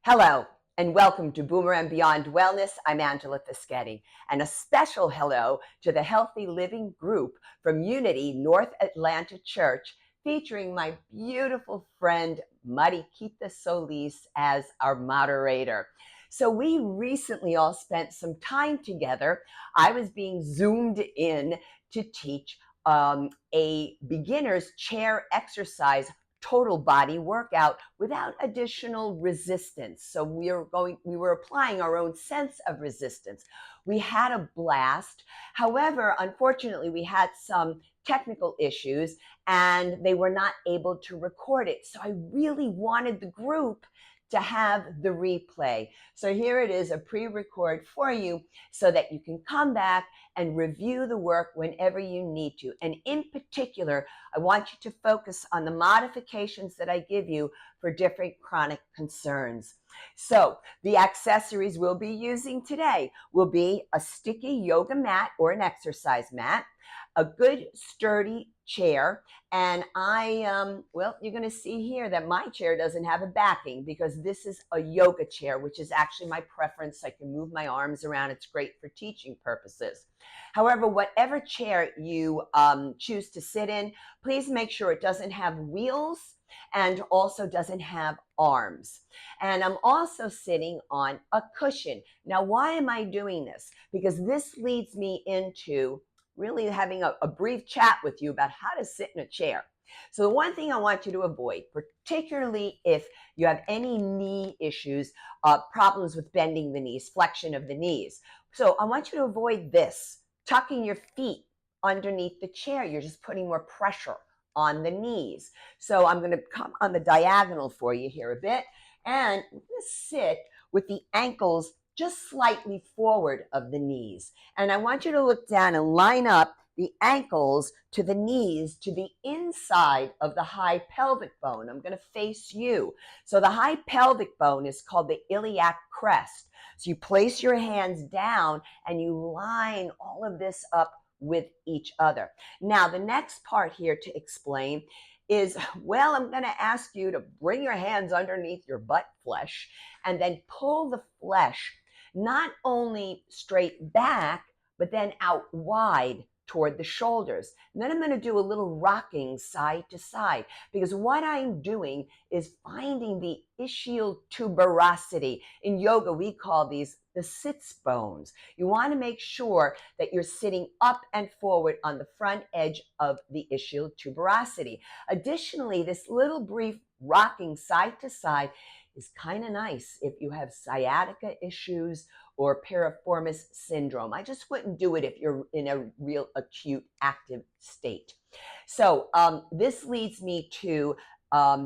Hello, and welcome to Boomer and Beyond Wellness. I'm Angela Fischetti, and a special hello to the Healthy Living group from Unity North Atlanta Church, featuring my beautiful friend Mariquita Solis as our moderator. So we recently all spent some time together. I was being zoomed in to teach a beginner's chair exercise total body workout without additional resistance. So we were applying our own sense of resistance. We had a blast. However, unfortunately, we had some technical issues and they were not able to record it. So I really wanted the group to have the replay. So here it is, a pre-record for you so that you can come back and review the work whenever you need to. And in particular, I want you to focus on the modifications that I give you for different chronic concerns. So the accessories we'll be using today will be a sticky yoga mat or an exercise mat, a good sturdy chair, and you're going to see here that my chair doesn't have a backing because this is a yoga chair, which is actually my preference. I can move my arms around. It's great for teaching purposes. However, whatever chair you choose to sit in, please make sure it doesn't have wheels and also doesn't have arms. And I'm also sitting on a cushion. Now, why am I doing this? Because this leads me into really having a brief chat with you about how to sit in a chair. So the one thing I want you to avoid, particularly if you have any knee issues, problems with bending the knees, flexion of the knees. So I want you to avoid this, tucking your feet underneath the chair. You're just putting more pressure on the knees. So I'm going to come on the diagonal for you here a bit, and I'm going to sit with the ankles just slightly forward of the knees. And I want you to look down and line up the ankles to the knees to the inside of the high pelvic bone. I'm going to face you. So the high pelvic bone is called the iliac crest. So you place your hands down and you line all of this up with each other. Now, the next part here to explain is, well, I'm going to ask you to bring your hands underneath your butt flesh and then pull the flesh not only straight back, but then out wide toward the shoulders. And then I'm going to do a little rocking side to side, because what I'm doing is finding the ischial tuberosity. In yoga, we call these the sits bones. You want to make sure that you're sitting up and forward on the front edge of the ischial tuberosity. Additionally, this little brief rocking side to side is kind of nice if you have sciatica issues or piriformis syndrome. I just wouldn't do it if you're in a real acute active state. So this leads me to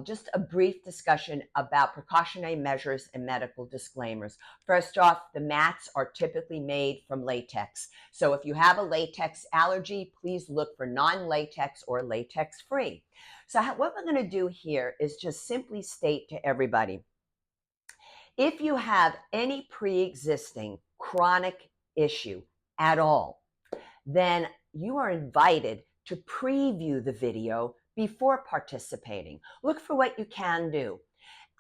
just a brief discussion about precautionary measures and medical disclaimers. First off, the mats are typically made from latex. So if you have a latex allergy, please look for non-latex or latex-free. So what we're going to do here is just simply state to everybody, if you have any pre-existing chronic issue at all, then you are invited to preview the video before participating. Look for what you can do.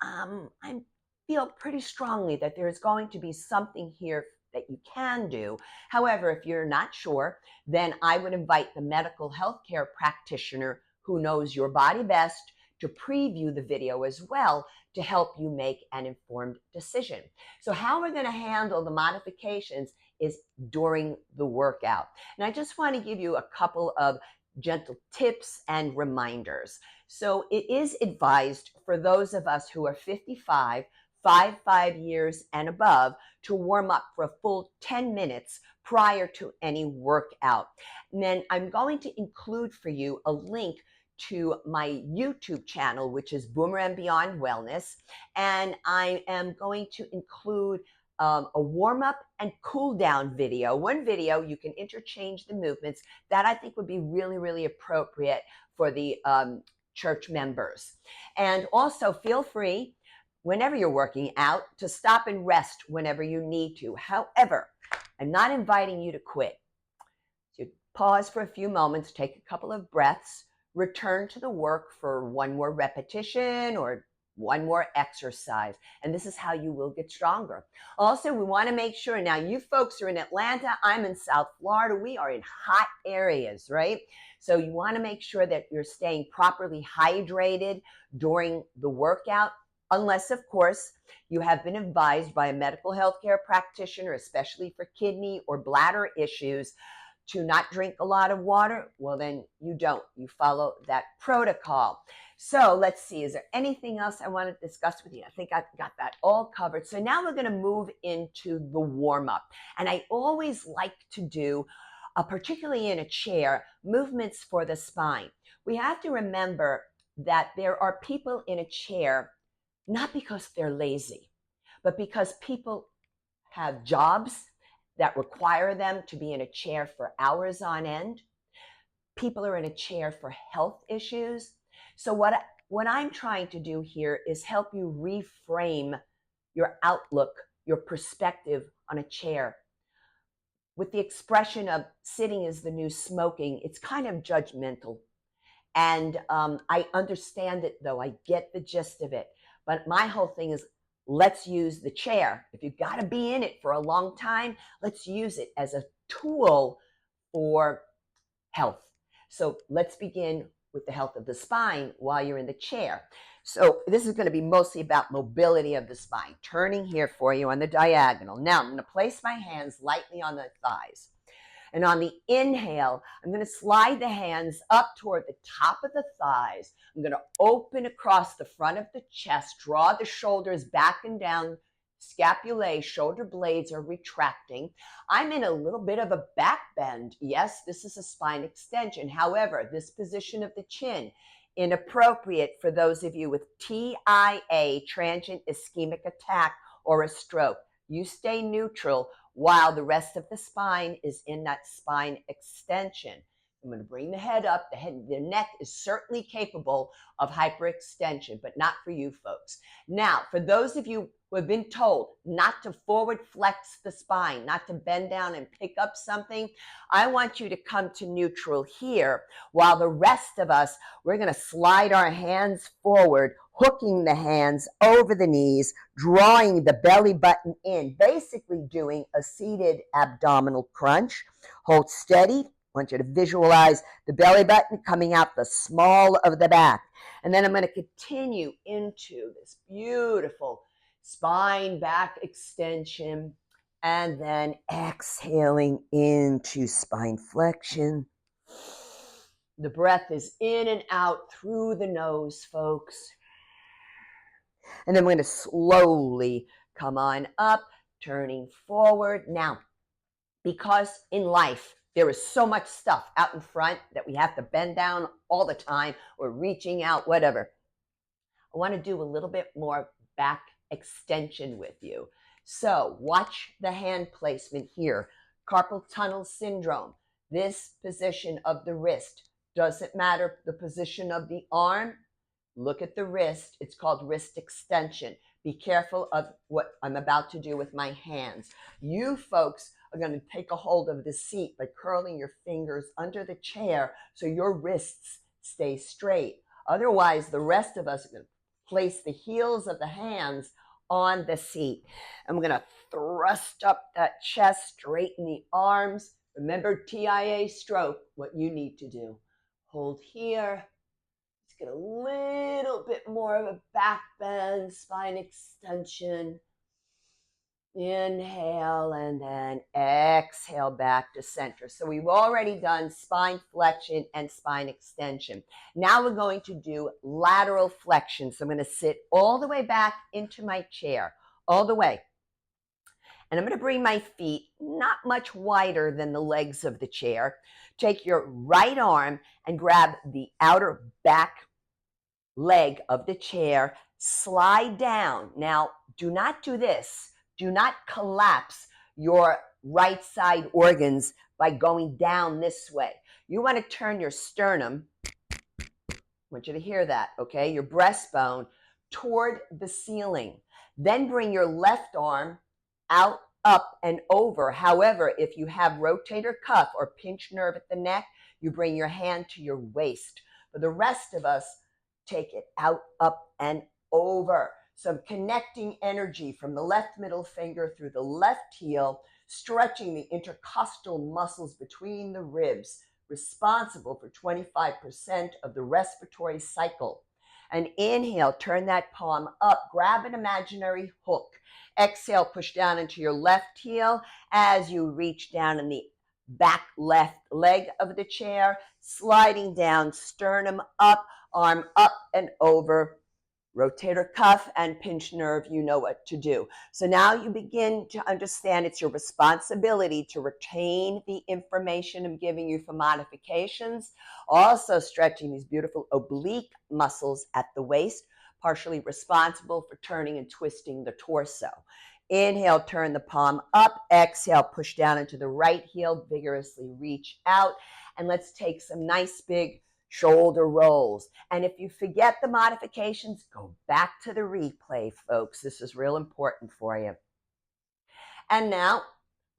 I feel pretty strongly that there's going to be something here that you can do. However, if you're not sure, then I would invite the medical healthcare practitioner who knows your body best to preview the video as well to help you make an informed decision. So how we're going to handle the modifications is during the workout. And I just want to give you a couple of gentle tips and reminders. So it is advised for those of us who are 55 years and above to warm up for a full 10 minutes prior to any workout. And then I'm going to include for you a link to my YouTube channel, which is Boomer and Beyond Wellness. And I am going to include a warm-up and cool-down video. One video, you can interchange the movements that I think would be really, really appropriate for the church members. And also feel free, whenever you're working out, to stop and rest whenever you need to. However, I'm not inviting you to quit. So pause for a few moments, take a couple of breaths, return to the work for one more repetition or one more exercise, and this is how you will get stronger. Also, we want to make sure, now you folks are in Atlanta, I'm in South Florida, we are in hot areas, right? So you want to make sure that you're staying properly hydrated during the workout, unless, of course, you have been advised by a medical healthcare practitioner, especially for kidney or bladder issues, to not drink a lot of water. Well, then you don't. You follow that protocol. So let's see, is there anything else I want to discuss with you? I think I've got that all covered. So now we're going to move into the warm-up. And I always like to do, particularly in a chair, movements for the spine. We have to remember that there are people in a chair, not because they're lazy, but because people have jobs that require them to be in a chair for hours on end. People are in a chair for health issues. So what I'm trying to do here is help you reframe your outlook, your perspective on a chair. With the expression of sitting is the new smoking, it's kind of judgmental. And I understand it, though. I get the gist of it. But my whole thing is, let's use the chair. If you've got to be in it for a long time, let's use it as a tool for health. So let's begin with the health of the spine while you're in the chair. So this is going to be mostly about mobility of the spine. Turning here for you on the diagonal. Now I'm going to place my hands lightly on the thighs. And on the inhale, I'm going to slide the hands up toward the top of the thighs. I'm going to open across the front of the chest, draw the shoulders back and down, scapulae, shoulder blades are retracting. I'm in a little bit of a back bend. Yes, this is a spine extension. However, this position of the chin, inappropriate for those of you with TIA, transient ischemic attack, or a stroke. You stay neutral while the rest of the spine is in that spine extension. I'm going to bring the head up. The neck is certainly capable of hyperextension, but not for you folks. Now, for those of you who have been told not to forward flex the spine, not to bend down and pick up something, I want you to come to neutral here, while the rest of us, we're going to slide our hands forward, hooking the hands over the knees, drawing the belly button in, basically doing a seated abdominal crunch. Hold steady. I want you to visualize the belly button coming out the small of the back. And then I'm going to continue into this beautiful spine back extension, and then exhaling into spine flexion. The breath is in and out through the nose, folks. And then we're going to slowly come on up, turning forward. Now, because in life, there is so much stuff out in front that we have to bend down all the time, or reaching out, whatever. I want to do a little bit more back extension with you. So watch the hand placement here. Carpal tunnel syndrome. This position of the wrist. Doesn't matter the position of the arm. Look at the wrist. It's called wrist extension. Be careful of what I'm about to do with my hands. You folks are going to take a hold of the seat by curling your fingers under the chair so your wrists stay straight. Otherwise, the rest of us are going to place the heels of the hands on the seat. I'm going to thrust up that chest, straighten the arms. Remember TIA stroke, what you need to do. Hold here. Let's get a little bit more of a back bend, spine extension. Inhale and then exhale back to center. So we've already done spine flexion and spine extension. Now we're going to do lateral flexion. So I'm going to sit all the way back into my chair, all the way. And I'm going to bring my feet not much wider than the legs of the chair. Take your right arm and grab the outer back leg of the chair. Slide down. Now, do not do this. Do not collapse your right side organs by going down this way. You want to turn your sternum, I want you to hear that, okay? Your breastbone toward the ceiling. Then bring your left arm out, up, and over. However, if you have rotator cuff or pinched nerve at the neck, you bring your hand to your waist. For the rest of us, take it out, up, and over. Some connecting energy from the left middle finger through the left heel, stretching the intercostal muscles between the ribs, responsible for 25% of the respiratory cycle. And inhale, turn that palm up, grab an imaginary hook. Exhale, push down into your left heel as you reach down in the back left leg of the chair, sliding down, sternum up, arm up and over, rotator cuff and pinch nerve, you know what to do. So now you begin to understand it's your responsibility to retain the information I'm giving you for modifications, also stretching these beautiful oblique muscles at the waist, partially responsible for turning and twisting the torso. Inhale, turn the palm up. Exhale, push down into the right heel, vigorously reach out. And let's take some nice big shoulder rolls. And if you forget the modifications, go back to the replay, folks. This is real important for you. And now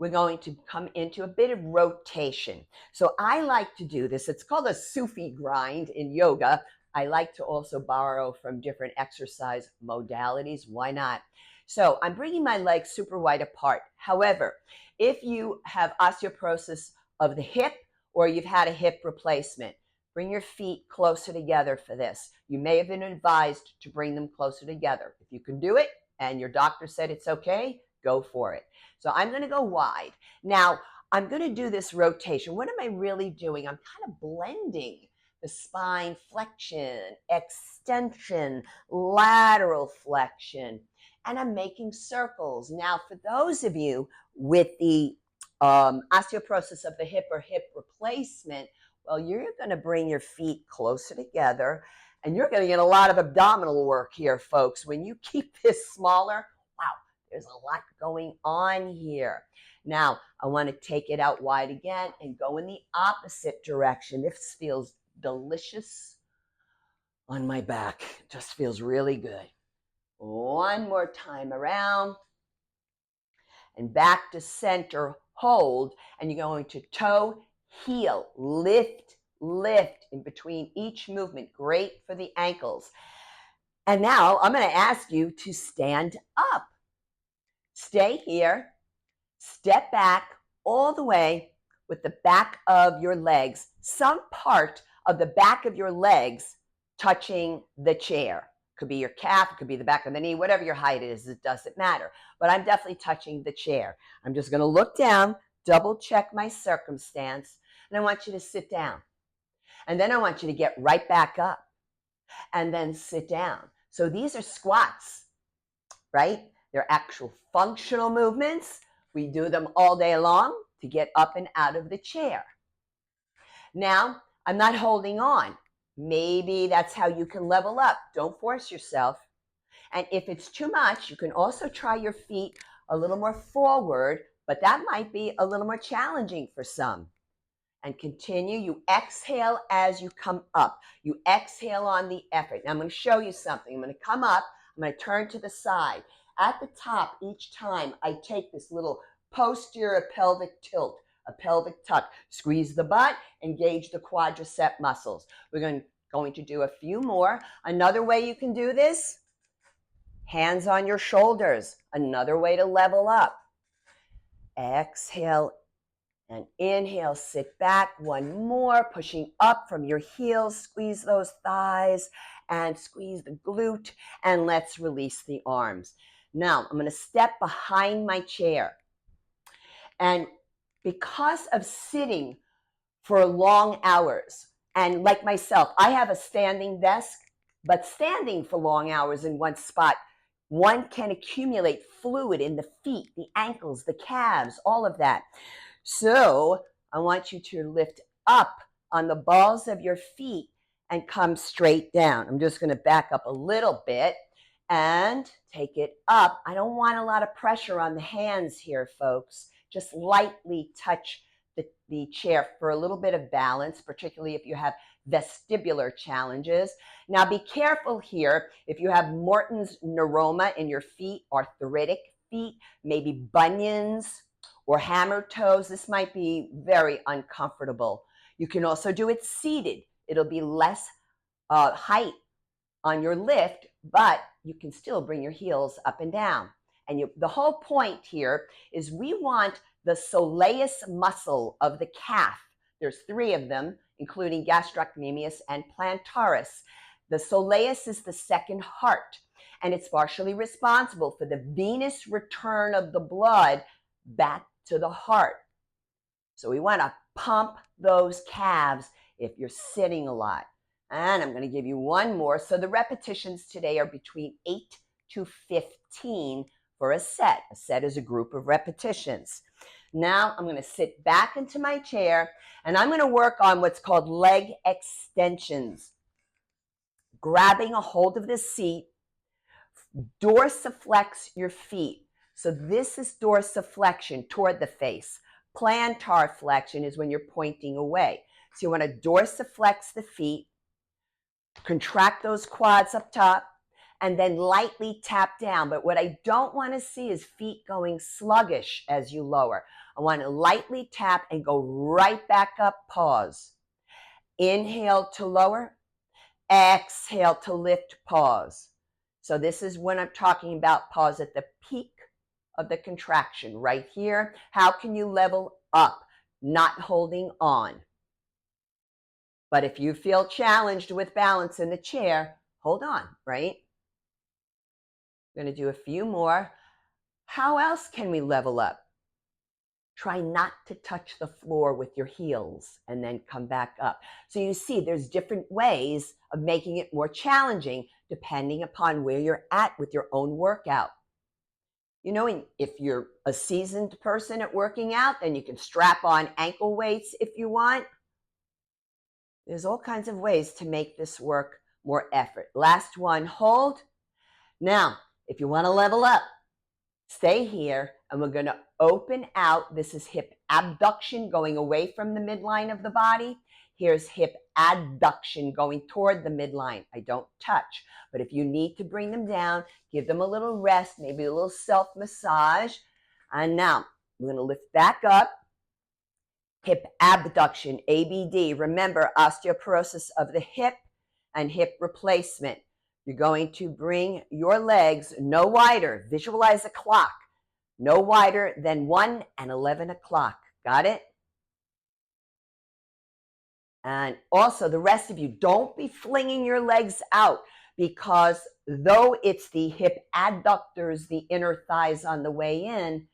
we're going to come into a bit of rotation. So I like to do this. It's called a Sufi grind in yoga. I like to also borrow from different exercise modalities. Why not? So I'm bringing my legs super wide apart. However, if you have osteoporosis of the hip or you've had a hip replacement, bring your feet closer together for this. You may have been advised to bring them closer together. If you can do it and your doctor said it's okay, go for it. So I'm going to go wide. Now, I'm going to do this rotation. What am I really doing? I'm kind of blending the spine flexion, extension, lateral flexion, and I'm making circles. Now, for those of you with the osteoporosis of the hip or hip replacement, well, you're going to bring your feet closer together, and you're going to get a lot of abdominal work here, folks. When you keep this smaller, wow, there's a lot going on here. Now, I want to take it out wide again and go in the opposite direction. This feels delicious on my back. It just feels really good. One more time around and back to center, hold, and you're going to toe, heel, lift, lift in between each movement. Great for the ankles. And now I'm going to ask you to stand up. Stay here, step back all the way with the back of your legs, some part of the back of your legs touching the chair. Could be your calf, it could be the back of the knee, whatever your height is, it doesn't matter. But I'm definitely touching the chair. I'm just going to look down, double check my circumstance, and I want you to sit down. And then I want you to get right back up and then sit down. So these are squats, right? They're actual functional movements. We do them all day long to get up and out of the chair. Now, I'm not holding on. Maybe that's how you can level up. Don't force yourself. And if it's too much, you can also try your feet a little more forward, but that might be a little more challenging for some. And continue. You exhale as you come up. You exhale on the effort. Now I'm going to show you something. I'm going to come up. I'm going to turn to the side. At the top, each time I take this little posterior pelvic tilt, a pelvic tuck. Squeeze the butt, engage the quadricep muscles. We're going to do a few more. Another way you can do this, hands on your shoulders. Another way to level up. Exhale and inhale, sit back. One more, pushing up from your heels. Squeeze those thighs and squeeze the glute. And let's release the arms. Now, I'm going to step behind my chair. And because of sitting for long hours, and like myself, I have a standing desk, but standing for long hours in one spot, one can accumulate fluid in the feet, the ankles, the calves, all of that. So I want you to lift up on the balls of your feet and come straight down. I'm just going to back up a little bit and take it up. I don't want a lot of pressure on the hands here, folks. Just lightly touch the chair for a little bit of balance, particularly if you have vestibular challenges. Now be careful here if you have Morton's neuroma in your feet, arthritic feet, maybe bunions or hammer toes. This might be very uncomfortable. You can also do it seated. It'll be less height on your lift, but you can still bring your heels up and down. And the whole point here is we want the soleus muscle of the calf. There's 3 of them, including gastrocnemius and plantaris. The soleus is the second heart, and it's partially responsible for the venous return of the blood back to the heart. So we want to pump those calves if you're sitting a lot. And I'm going to give you one more. So the repetitions today are between 8 to 15 for a set. A set is a group of repetitions. Now I'm going to sit back into my chair and I'm going to work on what's called leg extensions. Grabbing a hold of the seat, dorsiflex your feet. So this is dorsiflexion toward the face. Plantar flexion is when you're pointing away. So you want to dorsiflex the feet, contract those quads up top, and then lightly tap down. But what I don't want to see is feet going sluggish as you lower. I want to lightly tap and go right back up, pause. Inhale to lower, exhale to lift, pause. So this is when I'm talking about pause at the peak of the contraction right here. How can you level up? Not holding on. But if you feel challenged with balance in the chair, hold on, right? I'm going to do a few more. How else can we level up? Try not to touch the floor with your heels and then come back up. So you see there's different ways of making it more challenging depending upon where you're at with your own workout. You know, if you're a seasoned person at working out, then you can strap on ankle weights if you want. There's all kinds of ways to make this work more effort. Last one, hold. Now, if you want to level up, stay here and we're going to open out. This is hip abduction going away from the midline of the body. Here's hip adduction going toward the midline. I don't touch, but if you need to bring them down, give them a little rest, maybe a little self-massage. And now we're going to lift back up. Hip abduction, ABD. Remember, osteoporosis of the hip and hip replacement. You're going to bring your legs no wider. Visualize a clock. No wider than 1 and 11 o'clock. Got it? And also the rest of you, don't be flinging your legs out, because though it's the hip adductors, the inner thighs on the way in,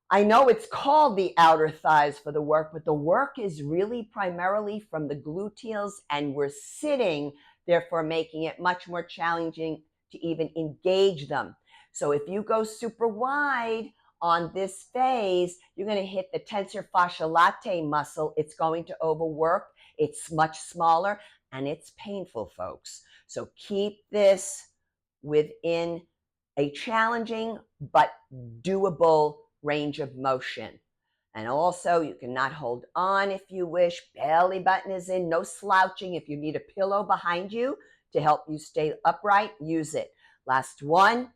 I know it's called the outer thighs for the work, but the work is really primarily from the gluteals, and we're sitting, therefore making it much more challenging to even engage them. So if you go super wide on this phase, you're going to hit the tensor fascia latae muscle. It's going to overwork. It's much smaller and it's painful, folks. So keep this within a challenging but doable range of motion. And also, you cannot hold on if you wish. Belly button is in, no slouching. If you need a pillow behind you to help you stay upright, use it. Last one,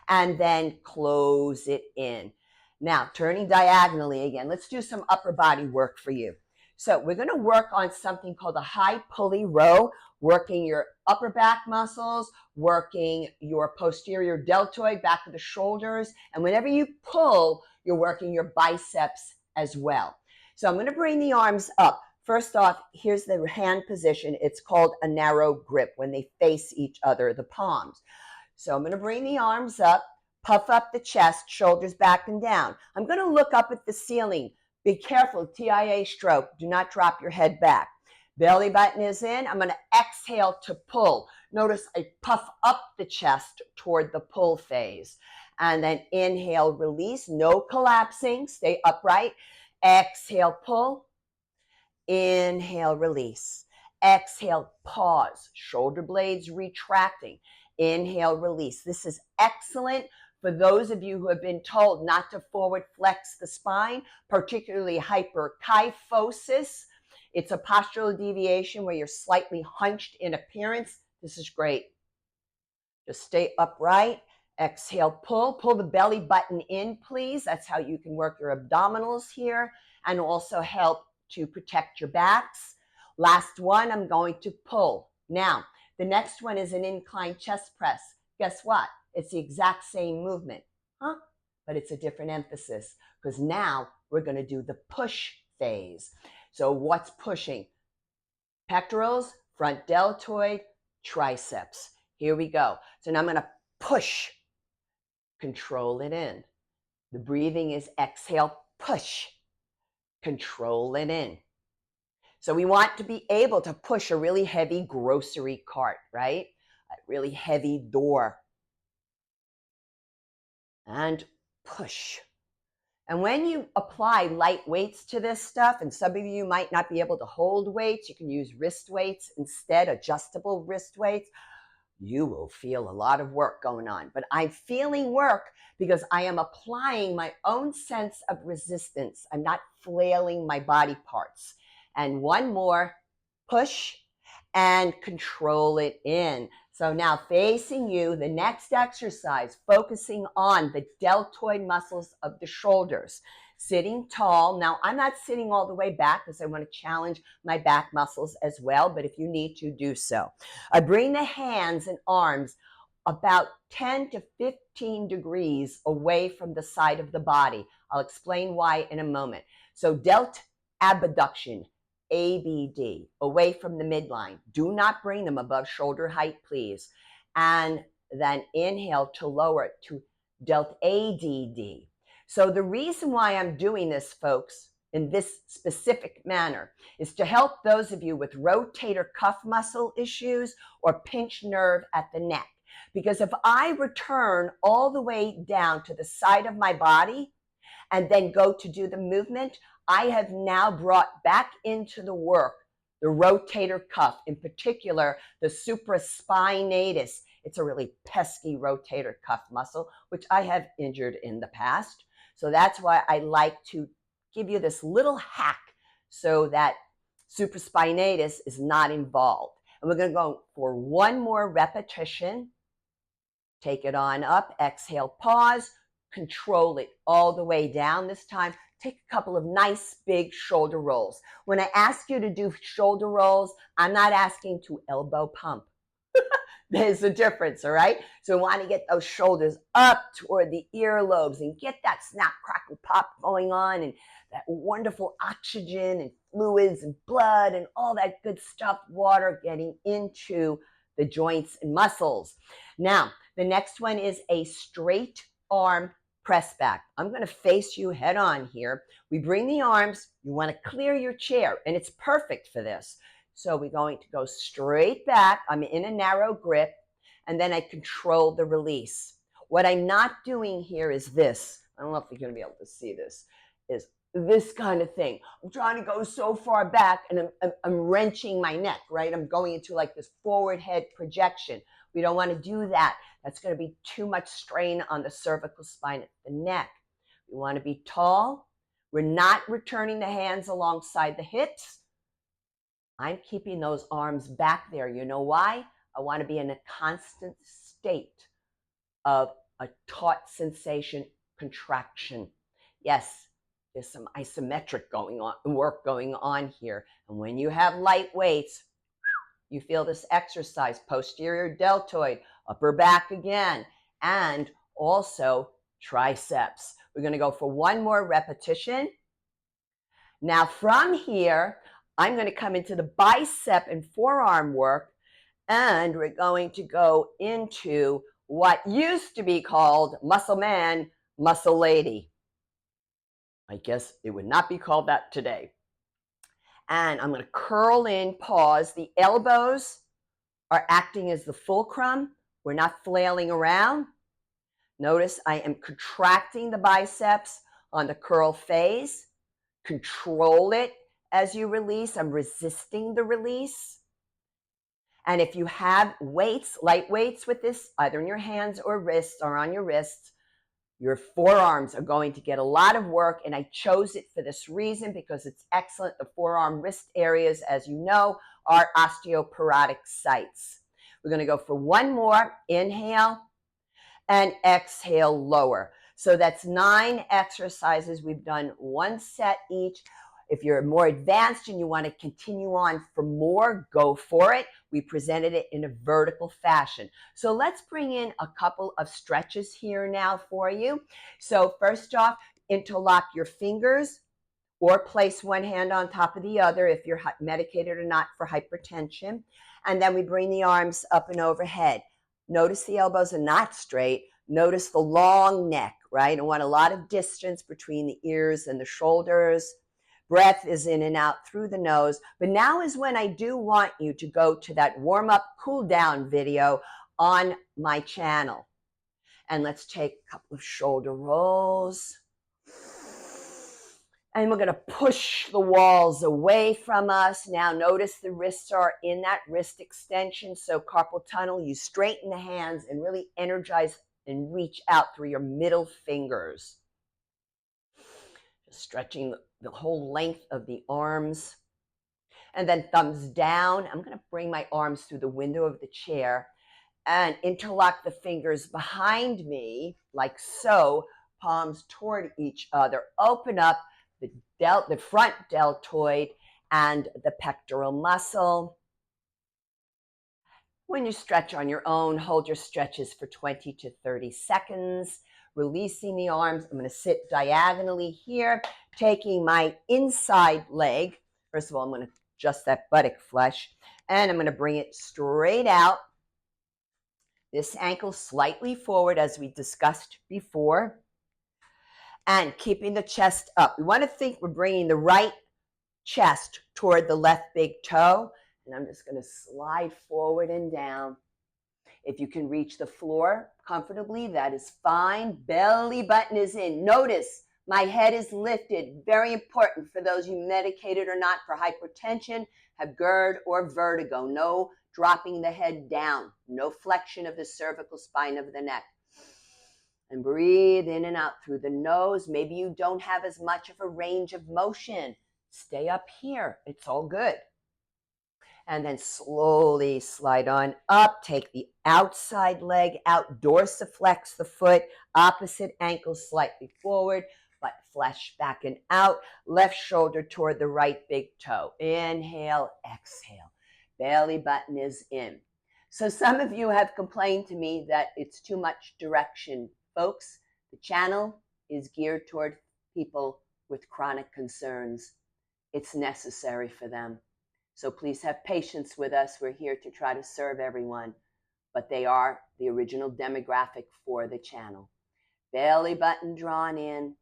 and then close it in. Now, turning diagonally again, let's do some upper body work for you. So we're going to work on something called a high pulley row, working your upper back muscles, working your posterior deltoid, back of the shoulders. And whenever you pull, you're working your biceps as well. So I'm going to bring the arms up. First off, here's the hand position. It's called a narrow grip when they face each other, the palms. So I'm going to bring the arms up, puff up the chest, shoulders back and down. I'm going to look up at the ceiling. Be careful, TIA stroke. Do not drop your head back. Belly button is in. I'm going to exhale to pull. Notice I puff up the chest toward the pull phase. And then inhale, release. No collapsing. Stay upright. Exhale, pull. Inhale, release. Exhale, pause. Shoulder blades retracting. Inhale, release. This is excellent for those of you who have been told not to forward flex the spine, particularly hyperkyphosis. It's a postural deviation where you're slightly hunched in appearance. This is great. Just stay upright. Exhale, pull. Pull the belly button in, please. That's how you can work your abdominals here and also help to protect your backs. Last one, I'm going to pull. Now, The next one is an incline chest press. Guess what? It's the exact same movement, huh? But it's a different emphasis because now we're going to do the push phase. So what's pushing? Pectorals, front deltoid, triceps. Here we go. So now I'm going to push, control it in. The breathing is exhale, push, control it in. So we want to be able to push a really heavy grocery cart, right? A really heavy door. And push. And when you apply light weights to this stuff, and some of you might not be able to hold weights, you can use wrist weights instead, adjustable wrist weights. You will feel a lot of work going on. But I'm feeling work because I am applying my own sense of resistance. I'm not flailing my body parts. And one more, push and control it in. So now facing you, the next exercise, focusing on the deltoid muscles of the shoulders. Sitting tall. Now, I'm not sitting all the way back because I want to challenge my back muscles as well, but if you need to, do so. I bring the hands and arms about 10 to 15 degrees away from the side of the body. I'll explain why in a moment. So delt abduction, ABD, away from the midline. Do not bring them above shoulder height, please. And then inhale to lower it to delt ADD. So the reason why I'm doing this, folks, in this specific manner is to help those of you with rotator cuff muscle issues or pinched nerve at the neck. Because if I return all the way down to the side of my body and then go to do the movement, I have now brought back into the work the rotator cuff, in particular, the supraspinatus. It's a really pesky rotator cuff muscle, which I have injured in the past. So that's why I like to give you this little hack so that supraspinatus is not involved. And we're going to go for one more repetition. Take it on up, exhale, pause, control it all the way down this time. Take a couple of nice big shoulder rolls. When I ask you to do shoulder rolls, I'm not asking to elbow pump. There's a difference, all right? So we want to get those shoulders up toward the earlobes and get that snap, crackle, pop going on and that wonderful oxygen and fluids and blood and all that good stuff, water getting into the joints and muscles. Now, the next one is a straight arm press back. I'm going to face you head on here. We bring the arms. You want to clear your chair, and it's perfect for this. So we're going to go straight back. I'm in a narrow grip, and then I control the release. What I'm not doing here is this. I don't know if you're going to be able to see this. Is this kind of thing. I'm trying to go so far back, and I'm wrenching my neck, right? I'm going into like this forward head projection. We don't want to do that. That's going to be too much strain on the cervical spine at the neck. We want to be tall. We're not returning the hands alongside the hips. I'm keeping those arms back there. You know why? I want to be in a constant state of a taut sensation contraction. Yes, there's some isometric work going on here. And when you have light weights, you feel this exercise, posterior deltoid, upper back again, and also triceps. We're going to go for one more repetition. Now from here, I'm going to come into the bicep and forearm work, and we're going to go into what used to be called muscle man, muscle lady. I guess it would not be called that today. And I'm going to curl in, pause. The elbows are acting as the fulcrum. We're not flailing around. Notice I am contracting the biceps on the curl phase. Control it as you release. I'm resisting the release. And if you have weights, light weights with this, either in your hands or wrists or on your wrists, your forearms are going to get a lot of work, and I chose it for this reason because it's excellent. The forearm wrist areas, as you know, are osteoporotic sites. We're going to go for one more. Inhale and exhale, lower. So that's 9 exercises. We've done one set each. If you're more advanced and you want to continue on for more, go for it. We presented it in a vertical fashion. So let's bring in a couple of stretches here now for you. So first off, interlock your fingers or place one hand on top of the other if you're medicated or not for hypertension. And then we bring the arms up and overhead. Notice the elbows are not straight. Notice the long neck, right? I want a lot of distance between the ears and the shoulders. Breath is in and out through the nose. But now is when I do want you to go to that warm-up, cool-down video on my channel. And let's take a couple of shoulder rolls. And we're going to push the walls away from us. Now notice the wrists are in that wrist extension. So carpal tunnel, you straighten the hands and really energize and reach out through your middle fingers. Just stretching the whole length of the arms. And then thumbs down. I'm going to bring my arms through the window of the chair and interlock the fingers behind me like so, palms toward each other. Open up the front deltoid and the pectoral muscle. When you stretch on your own, hold your stretches for 20 to 30 seconds, releasing the arms. I'm going to sit diagonally here, taking my inside leg. First of all, I'm going to adjust that buttock flesh, and I'm going to bring it straight out. This ankle slightly forward, as we discussed before. And keeping the chest up. We want to think we're bringing the right chest toward the left big toe. And I'm just going to slide forward and down. If you can reach the floor comfortably, that is fine. Belly button is in. Notice my head is lifted. Very important for those you medicated or not for hypertension, have GERD or vertigo. No dropping the head down. No flexion of the cervical spine of the neck. And breathe in and out through the nose. Maybe you don't have as much of a range of motion. Stay up here. It's all good. And then slowly slide on up. Take the outside leg out. Dorsiflex the foot. Opposite ankle slightly forward. But flesh back and out. Left shoulder toward the right big toe. Inhale, exhale. Belly button is in. So some of you have complained to me that it's too much direction. Folks, the channel is geared toward people with chronic concerns. It's necessary for them. So please have patience with us. We're here to try to serve everyone, but they are the original demographic for the channel. Belly button drawn in,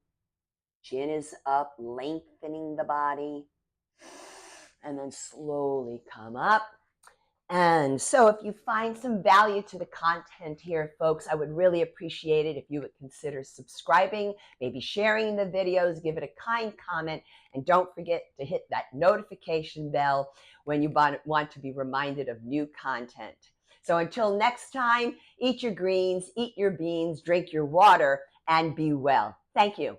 chin is up, lengthening the body, and then slowly come up. And so if you find some value to the content here, folks, I would really appreciate it if you would consider subscribing, maybe sharing the videos, give it a kind comment, and don't forget to hit that notification bell when you want to be reminded of new content. So until next time, eat your greens, eat your beans, drink your water, and be well. Thank you.